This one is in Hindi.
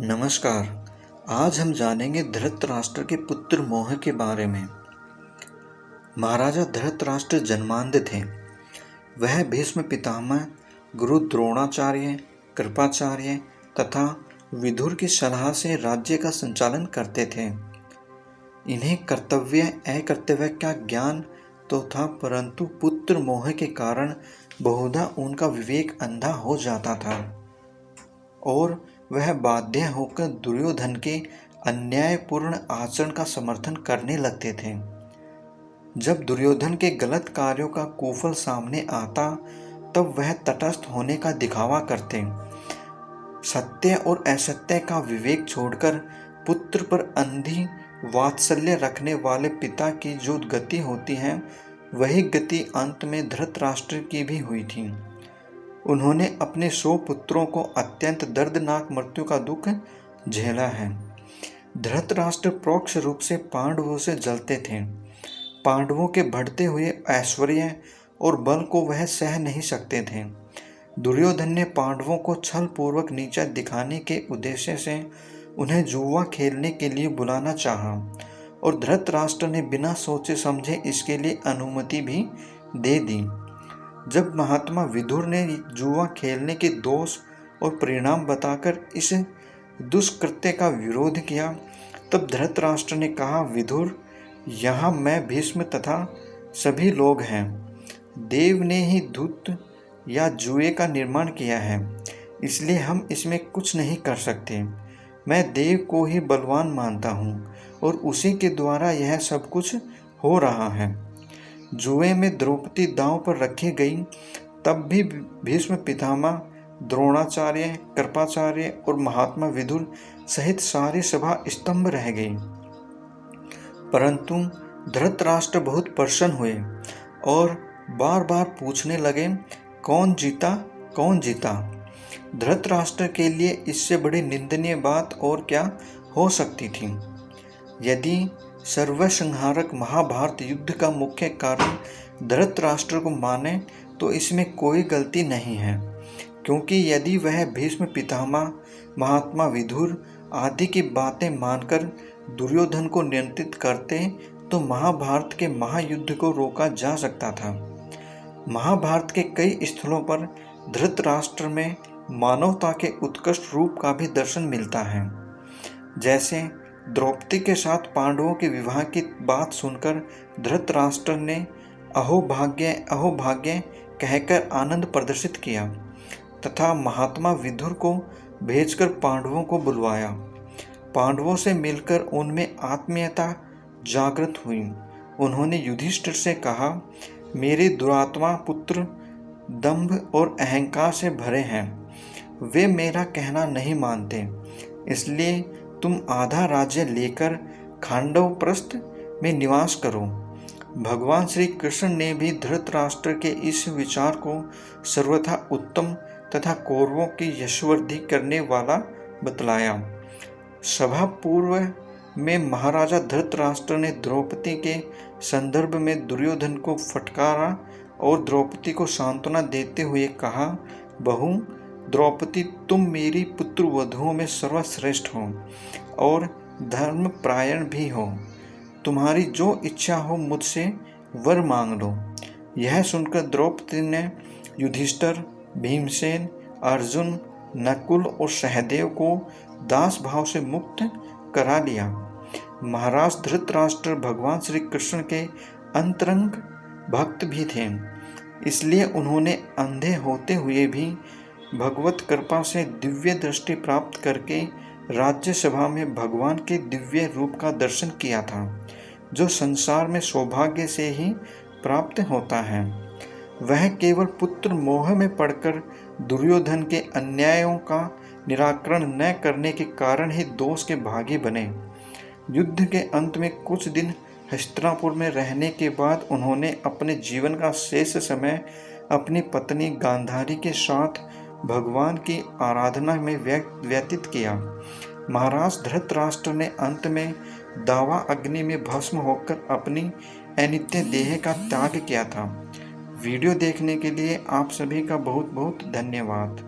नमस्कार। आज हम जानेंगे धृतराष्ट्र के पुत्र मोह के बारे में। महाराजा धृतराष्ट्र जन्मांध थे। वह भीष्म पितामह, गुरु द्रोणाचार्य, कृपाचार्य तथा विदुर की सलाह से राज्य का संचालन करते थे। इन्हें कर्तव्य अकर्तव्य का ज्ञान तो था, परंतु पुत्र मोह के कारण बहुधा उनका विवेक अंधा हो जाता था और वह बाध्य होकर दुर्योधन के अन्यायपूर्ण आचरण का समर्थन करने लगते थे। जब दुर्योधन के गलत कार्यों का कुफल सामने आता तब वह तटस्थ होने का दिखावा करते। सत्य और असत्य का विवेक छोड़कर पुत्र पर अंधी वात्सल्य रखने वाले पिता की जो गति होती है, वही गति अंत में धृतराष्ट्र की भी हुई थी। उन्होंने अपने 100 पुत्रों को अत्यंत दर्दनाक मृत्यु का दुख झेला है। धृतराष्ट्र परोक्ष रूप से पांडवों से जलते थे। पांडवों के बढ़ते हुए ऐश्वर्य और बल को वह सह नहीं सकते थे। दुर्योधन ने पांडवों को छल पूर्वक नीचा दिखाने के उद्देश्य से उन्हें जुआ खेलने के लिए बुलाना चाहा और धृतराष्ट्र ने बिना सोचे समझे इसके लिए अनुमति भी दे दी। जब महात्मा विदुर ने जुआ खेलने के दोष और परिणाम बताकर इस दुष्कृत्य का विरोध किया, तब धृतराष्ट्र ने कहा, विदुर, यहाँ मैं भीष्म तथा सभी लोग हैं। देव ने ही धूत या जुए का निर्माण किया है, इसलिए हम इसमें कुछ नहीं कर सकते। मैं देव को ही बलवान मानता हूँ और उसी के द्वारा यह सब कुछ हो रहा है। जुए में द्रौपदी दांव पर रखी गई, तब भी भीष्म पितामह, द्रोणाचार्य, कृपाचार्य और महात्मा विदुर सहित सारी सभा स्तंभ रह गई। परंतु धृतराष्ट्र बहुत प्रसन्न हुए और बार बार पूछने लगे, कौन जीता, कौन जीता। धृतराष्ट्र के लिए इससे बड़ी निंदनीय बात और क्या हो सकती थी। यदि सर्वसंहारक महाभारत युद्ध का मुख्य कारण धृतराष्ट्र को माने तो इसमें कोई गलती नहीं है, क्योंकि यदि वह भीष्म पितामह, महात्मा विदुर आदि की बातें मानकर दुर्योधन को नियंत्रित करते तो महाभारत के महायुद्ध को रोका जा सकता था। महाभारत के कई स्थलों पर धृतराष्ट्र में मानवता के उत्कृष्ट रूप का भी दर्शन मिलता है। जैसे द्रौपदी के साथ पांडवों के विवाह की बात सुनकर धृतराष्ट्र ने अहोभाग्य अहोभाग्य कहकर आनंद प्रदर्शित किया तथा महात्मा विदुर को भेजकर पांडवों को बुलवाया। पांडवों से मिलकर उनमें आत्मीयता जागृत हुई। उन्होंने युधिष्ठिर से कहा, मेरे दुरात्मा पुत्र दंभ और अहंकार से भरे हैं। वे मेरा कहना नहीं मानते, इसलिए तुम आधा राज्य लेकर खांडवप्रस्थ में निवास करो। भगवान श्री कृष्ण ने भी धृतराष्ट्र के इस विचार को सर्वथा उत्तम तथा कौरवों की यशवृद्धि करने वाला बतलाया। सभा पूर्व में महाराजा धृतराष्ट्र ने द्रौपदी के संदर्भ में दुर्योधन को फटकारा और द्रौपदी को सांत्वना देते हुए कहा, बहू द्रौपदी, तुम मेरी पुत्र वधुओं में सर्वश्रेष्ठ हो और धर्मपरायण भी हो। तुम्हारी जो इच्छा हो मुझसे वर मांग लो। यह सुनकर द्रौपदी ने युधिष्ठिर, भीमसेन, अर्जुन, नकुल और सहदेव को दास भाव से मुक्त करा लिया। महाराज धृतराष्ट्र भगवान श्री कृष्ण के अंतरंग भक्त भी थे, इसलिए उन्होंने अंधे होते हुए भी भगवत कृपा से दिव्य दृष्टि प्राप्त करके राज्यसभा में भगवान के दिव्य रूप का दर्शन किया था, जो संसार में सौभाग्य से ही प्राप्त होता है। वह केवल पुत्र मोह में पड़कर दुर्योधन के अन्यायों का निराकरण न करने के कारण ही दोष के भागी बने। युद्ध के अंत में कुछ दिन हस्तिनापुर में रहने के बाद उन्होंने अपने जीवन का शेष समय अपनी पत्नी गांधारी के साथ भगवान की आराधना में व्यतीत किया। महाराज धृतराष्ट्र ने अंत में दावा अग्नि में भस्म होकर अपनी अनित्य देह का त्याग किया था। वीडियो देखने के लिए आप सभी का बहुत बहुत धन्यवाद।